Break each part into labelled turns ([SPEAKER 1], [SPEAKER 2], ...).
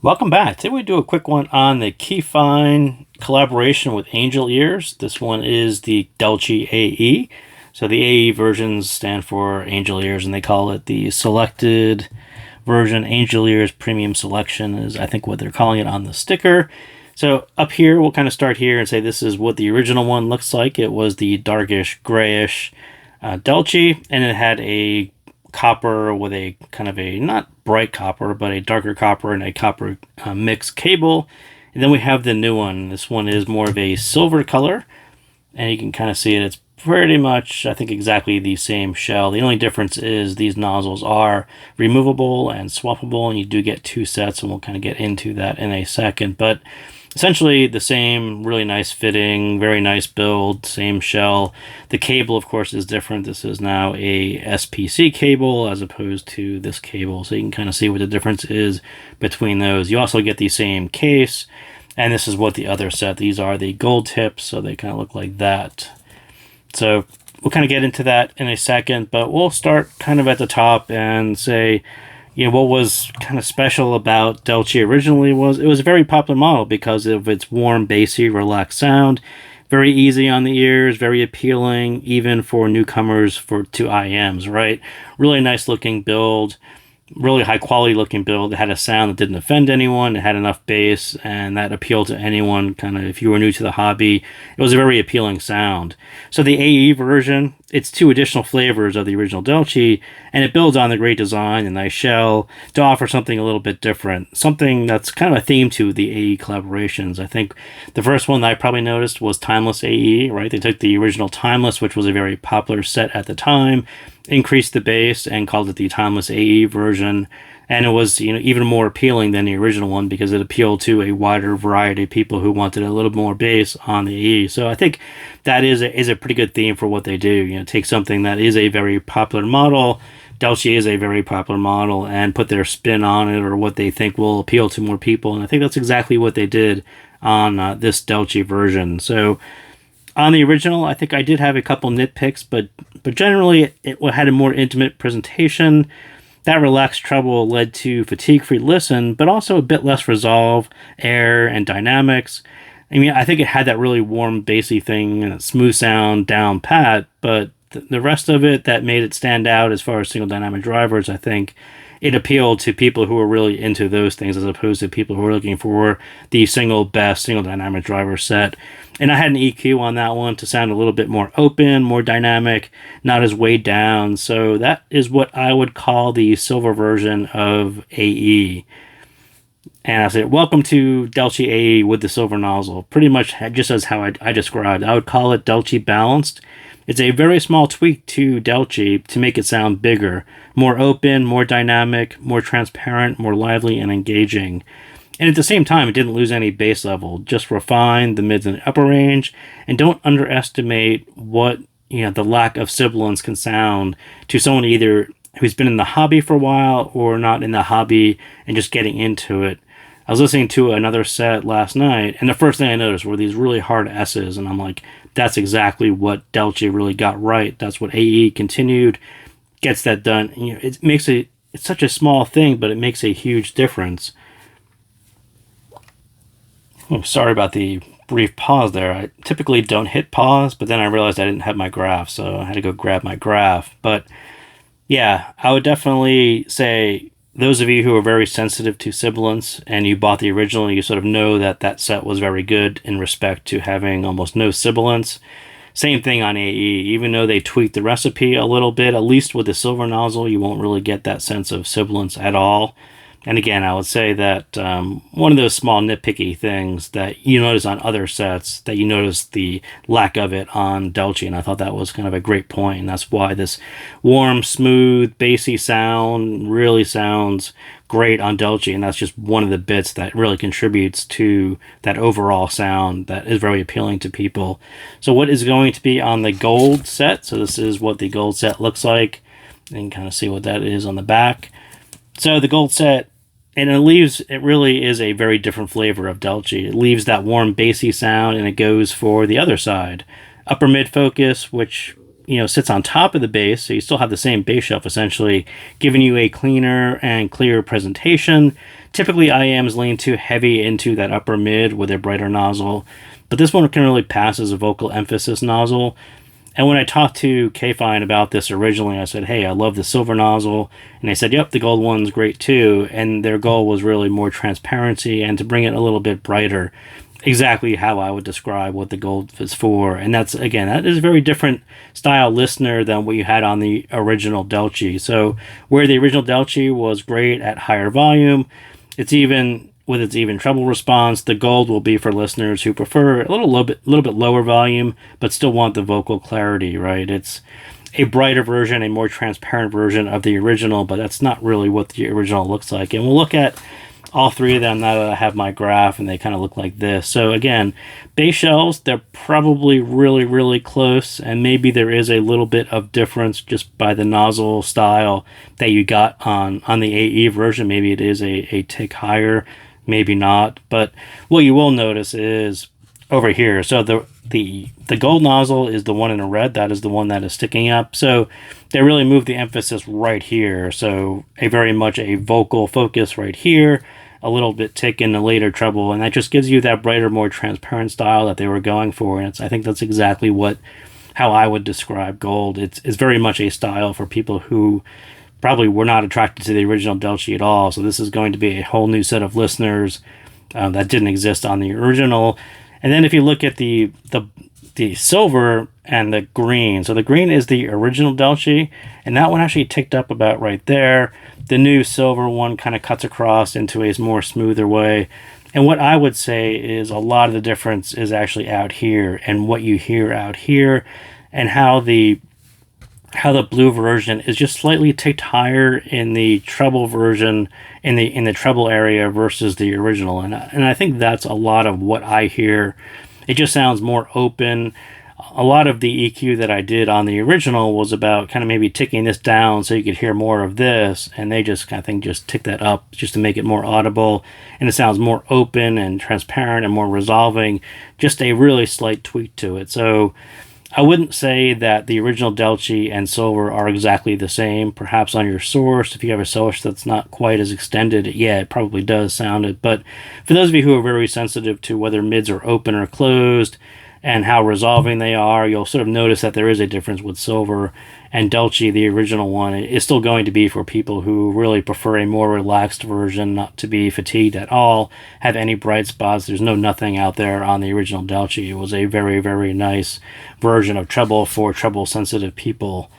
[SPEAKER 1] Welcome back. Today we do a quick one on the KEFINE collaboration with AngelEars. This one is the Delci AE. So the AE versions stand for AngelEars, and they call it the selected version. AngelEars Premium Selection is, I think, what they're calling it on the sticker. So up here, we'll kind of start here and say this is what the original one looks like. It was the darkish grayish Delci, and it had a copper with a kind of a not bright copper but a darker copper and a copper mixed cable. And then we have the new one. This one is more of a silver color, and you can kind of see it. It's pretty much, I think, exactly the same shell. The only difference is these nozzles are removable and swappable, and you do get two sets, and we'll kind of get into that in a second. But essentially the same, really nice fitting, very nice build, same shell. The cable, of course, is different. This is now a SPC cable as opposed to this cable, so you can kind of see what the difference is between those. You also get the same case, and this is what the other set. These are the gold tips, so they kind of look like that. So we'll kind of get into that in a second, but we'll start kind of at the top and say, what was kind of special about Delci originally was it was a very popular model because of its warm, bassy, relaxed sound. Very easy on the ears, very appealing, even for newcomers to IMs, right? Really nice looking build, really high quality looking build. It had a sound that didn't offend anyone. It had enough bass, and that appealed to anyone, kind of if you were new to the hobby. It was a very appealing sound. So the AE version, it's two additional flavors of the original Delci, and it builds on the great design and nice shell to offer something a little bit different, something that's kind of a theme to the AE collaborations. I think the first one that I probably noticed was Timeless AE, right? They took the original Timeless, which was a very popular set at the time, increased the bass and called it the Timeless AE version, and it was even more appealing than the original one because it appealed to a wider variety of people who wanted a little more bass on the AE. So I think that is a pretty good theme for what they do. Take something that is a very popular model, Delci is a very popular model, and put their spin on it or what they think will appeal to more people, and I think that's exactly what they did on this Delci version. So on the original, I think I did have a couple nitpicks, but generally it had a more intimate presentation. That relaxed treble led to fatigue-free listen, but also a bit less resolve, air, and dynamics. I mean, I think it had that really warm, bassy thing and a smooth sound down pat, but the rest of it that made it stand out as far as single dynamic drivers, I think it appealed to people who were really into those things as opposed to people who were looking for the best single dynamic driver set. And I had an EQ on that one to sound a little bit more open, more dynamic, not as weighed down. So that is what I would call the silver version of AE. And I said, welcome to Delci AE with the silver nozzle. Pretty much just as how I described. I would call it Delci balanced. It's a very small tweak to Delci to make it sound bigger, more open, more dynamic, more transparent, more lively and engaging. And at the same time, it didn't lose any bass level, just refined the mids and upper range, and don't underestimate what the lack of sibilance can sound to someone either who's been in the hobby for a while or not in the hobby and just getting into it. I was listening to another set last night, and the first thing I noticed were these really hard S's, and I'm like, that's exactly what Delci really got right. That's what AE continued, gets that done. It's such a small thing, but it makes a huge difference. Oh, sorry about the brief pause there. I typically don't hit pause, but then I realized I didn't have my graph, so I had to go grab my graph. But yeah, I would definitely say those of you who are very sensitive to sibilance and you bought the original, you sort of know that that set was very good in respect to having almost no sibilance. Same thing on AE. Even though they tweaked the recipe a little bit, at least with the silver nozzle, you won't really get that sense of sibilance at all. And again, I would say that one of those small nitpicky things that you notice on other sets, that you notice the lack of it on Delci, and I thought that was kind of a great point, and that's why this warm, smooth, bassy sound really sounds great on Delci, and that's just one of the bits that really contributes to that overall sound that is very appealing to people. So what is going to be on the gold set? So this is what the gold set looks like, and kind of see what that is on the back. So the gold set, and it really is a very different flavor of Delci. It leaves that warm bassy sound and it goes for the other side. Upper mid focus, which sits on top of the bass, so you still have the same bass shelf essentially, giving you a cleaner and clearer presentation. Typically, IEMs lean too heavy into that upper mid with a brighter nozzle, but this one can really pass as a vocal emphasis nozzle. And when I talked to KEFINE about this originally, I said, hey, I love the silver nozzle. And they said, yep, the gold one's great too. And their goal was really more transparency and to bring it a little bit brighter. Exactly how I would describe what the gold is for. And that's, again, that is a very different style listener than what you had on the original Delci. So where the original Delci was great at higher volume, with its even treble response, the gold will be for listeners who prefer a little bit lower volume, but still want the vocal clarity, right? It's a brighter version, a more transparent version of the original, but that's not really what the original looks like. And we'll look at all three of them now that I have my graph, and they kind of look like this. So again, bass shelves, they're probably really, really close, and maybe there is a little bit of difference just by the nozzle style that you got on the AE version. Maybe it is a tick higher, maybe not. But what you will notice is over here, so the gold nozzle is the one in the red. That is the one that is sticking up. So they really moved the emphasis right here. So very much a vocal focus right here, a little bit tick in the later treble, and that just gives you that brighter, more transparent style that they were going for. And I think that's exactly how I would describe gold. It's very much a style for people who probably were not attracted to the original Delci at all. So this is going to be a whole new set of listeners that didn't exist on the original. And then if you look at the silver and the green, so the green is the original Delci, and that one actually ticked up about right there. The new silver one kind of cuts across into a more smoother way. And what I would say is a lot of the difference is actually out here, and what you hear out here, and how the blue version is just slightly ticked higher in the treble version, in the treble area versus the original. And I think that's a lot of what I hear. It just sounds more open. A lot of the EQ that I did on the original was about kind of maybe ticking this down so you could hear more of this, and they just kind of think just tick that up just to make it more audible, and it sounds more open and transparent and more resolving. Just a really slight tweak to it. So I wouldn't say that the original Delci and silver are exactly the same. Perhaps on your source, if you have a source that's not quite as extended, yeah, it probably does sound it. But for those of you who are very sensitive to whether mids are open or closed and how resolving they are, you'll sort of notice that there is a difference with silver. And Delci, the original one, is still going to be for people who really prefer a more relaxed version, not to be fatigued at all, have any bright spots. There's nothing out there on the original Delci. It was a very, very nice version of treble for treble-sensitive people.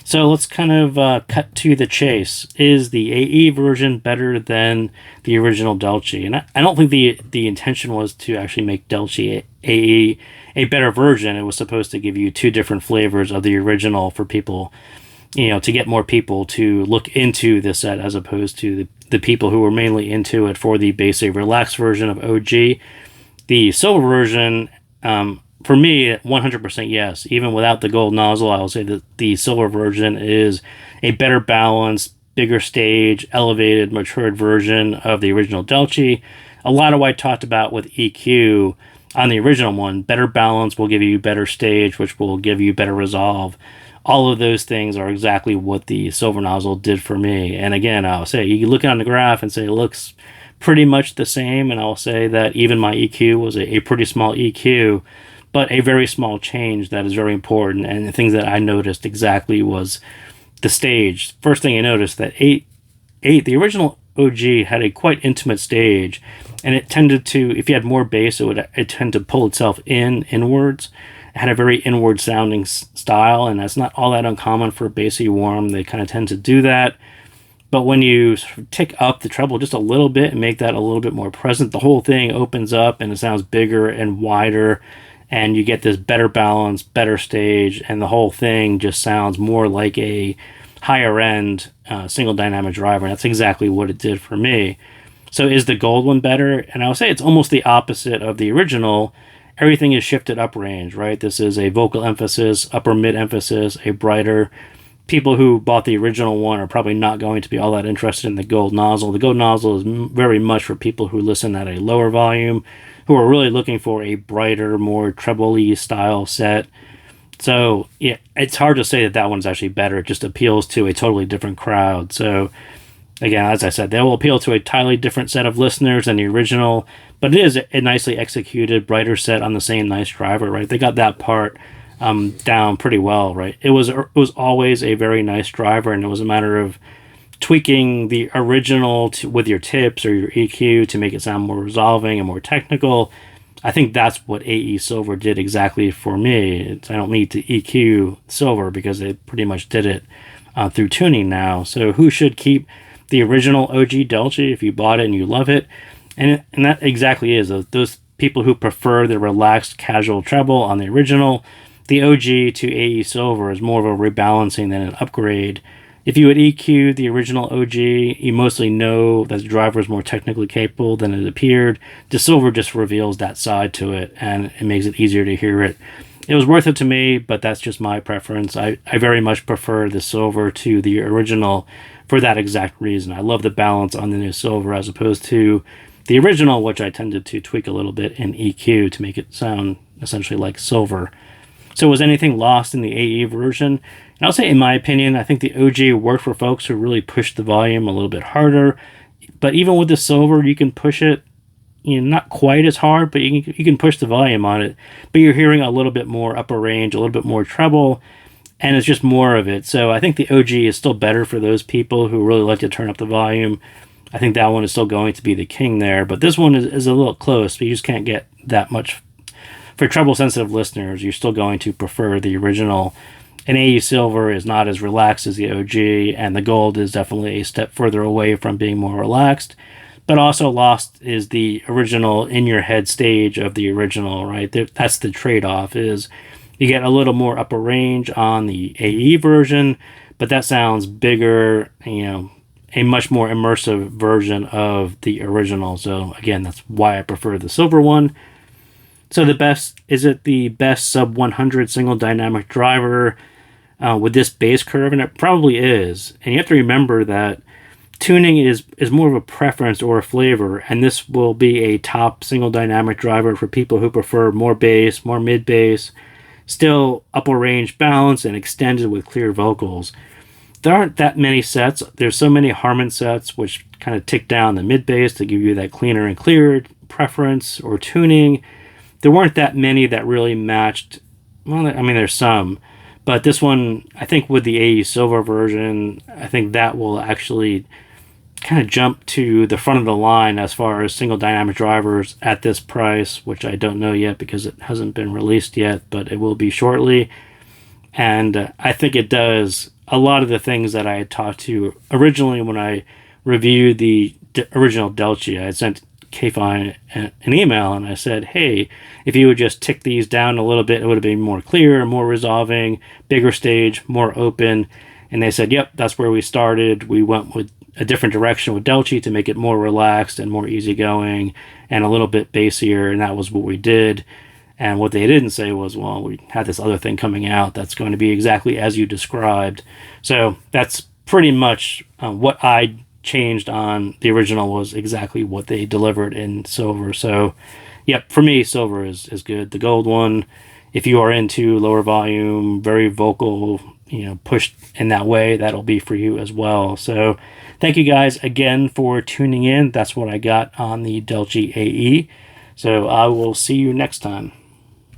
[SPEAKER 1] So let's kind of cut to the chase. Is the AE version better than the original Delci? And I don't think the intention was to actually make Delci AE a better version. It was supposed to give you two different flavors of the original for people, to get more people to look into the set as opposed to the people who were mainly into it for the basic relaxed version of OG. The silver version, for me, 100% yes. Even without the gold nozzle, I will say that the silver version is a better balanced, bigger stage, elevated, matured version of the original Delci. A lot of what I talked about with EQ on the original one, better balance will give you better stage, which will give you better resolve. All of those things are exactly what the silver nozzle did for me. And again, I'll say, you look on the graph and say it looks pretty much the same, and I'll say that even my EQ was a pretty small EQ, but a very small change that is very important. And the things that I noticed exactly was the stage. First thing I noticed that the original OG had a quite intimate stage, and it tended to, if you had more bass, it tend to pull itself inwards. It had a very inward sounding style, and that's not all that uncommon for a bassy warm. They kind of tend to do that. But when you sort of tick up the treble just a little bit and make that a little bit more present, the whole thing opens up and it sounds bigger and wider, and you get this better balance, better stage, and the whole thing just sounds more like a higher end single dynamic driver. And that's exactly what it did for me. So is the gold one better? And I'll say it's almost the opposite of the original. Everything is shifted up range, right? This is a vocal emphasis, upper mid emphasis, a brighter. People who bought the original one are probably not going to be all that interested in the gold nozzle. The gold nozzle is very much for people who listen at a lower volume, who are really looking for a brighter, more treble-y style set. So yeah, it's hard to say that that one's actually better. It just appeals to a totally different crowd. So again, as I said, they will appeal to a entirely different set of listeners than the original, but it is a nicely executed, brighter set on the same nice driver, right? They got that part down pretty well, right? It was always a very nice driver, and it was a matter of tweaking the original with your tips or your EQ to make it sound more resolving and more technical. I think that's what AE Silver did exactly for me. I don't need to EQ Silver because they pretty much did it through tuning now. So who should keep the original OG Delci if you bought it and you love it? And that exactly is those people who prefer the relaxed casual treble on the original. The OG to AE Silver is more of a rebalancing than an upgrade. If you would EQ the original OG, you mostly know that the driver is more technically capable than it appeared. The Silver just reveals that side to it, and it makes it easier to hear it. It was worth it to me, but that's just my preference. I very much prefer the Silver to the original for that exact reason. I love the balance on the new Silver as opposed to the original, which I tended to tweak a little bit in EQ to make it sound essentially like Silver. So was anything lost in the AE version? And I'll say, in my opinion, I think the OG worked for folks who really pushed the volume a little bit harder. But even with the Silver, you can push it, not quite as hard, but you can push the volume on it. But you're hearing a little bit more upper range, a little bit more treble, and it's just more of it. So I think the OG is still better for those people who really like to turn up the volume. I think that one is still going to be the king there. But this one is a little close, but you just can't get that much. For treble-sensitive listeners, you're still going to prefer the original. And AE Silver is not as relaxed as the OG, and the Gold is definitely a step further away from being more relaxed. But also lost is the original in-your-head stage of the original, right? That's the trade-off, is you get a little more upper range on the AE version, but that sounds bigger, a much more immersive version of the original. So again, that's why I prefer the Silver one. So is it the best sub 100 single dynamic driver with this bass curve? And it probably is. And you have to remember that tuning is more of a preference or a flavor, and this will be a top single dynamic driver for people who prefer more bass, more mid bass, still upper range balance and extended with clear vocals. There aren't that many sets. There's so many Harman sets which kind of tick down the mid bass to give you that cleaner and clearer preference or tuning. There weren't that many that really matched. Well, I mean, there's some, but this one, I think with the AE Silver version, I think that will actually kind of jump to the front of the line as far as single dynamic drivers at this price, which I don't know yet because it hasn't been released yet, but it will be shortly. And I think it does a lot of the things that I had talked to originally when I reviewed the original Delci. I had sent KEFINE an email and I said, hey, if you would just tick these down a little bit, it would have been more clear, more resolving, bigger stage, more open. And they said, yep, that's where we started. We went with a different direction with Delci to make it more relaxed and more easygoing and a little bit bassier, and that was what we did. And what they didn't say was, well, we had this other thing coming out that's going to be exactly as you described. So that's pretty much what I changed on the original was exactly what they delivered in Silver. So yep, for me, Silver is good. The Gold one, if you are into lower volume, very vocal, pushed in that way, that'll be for you as well. So thank you guys again for tuning in. That's what I got on the Delci AE. So I will see you next time.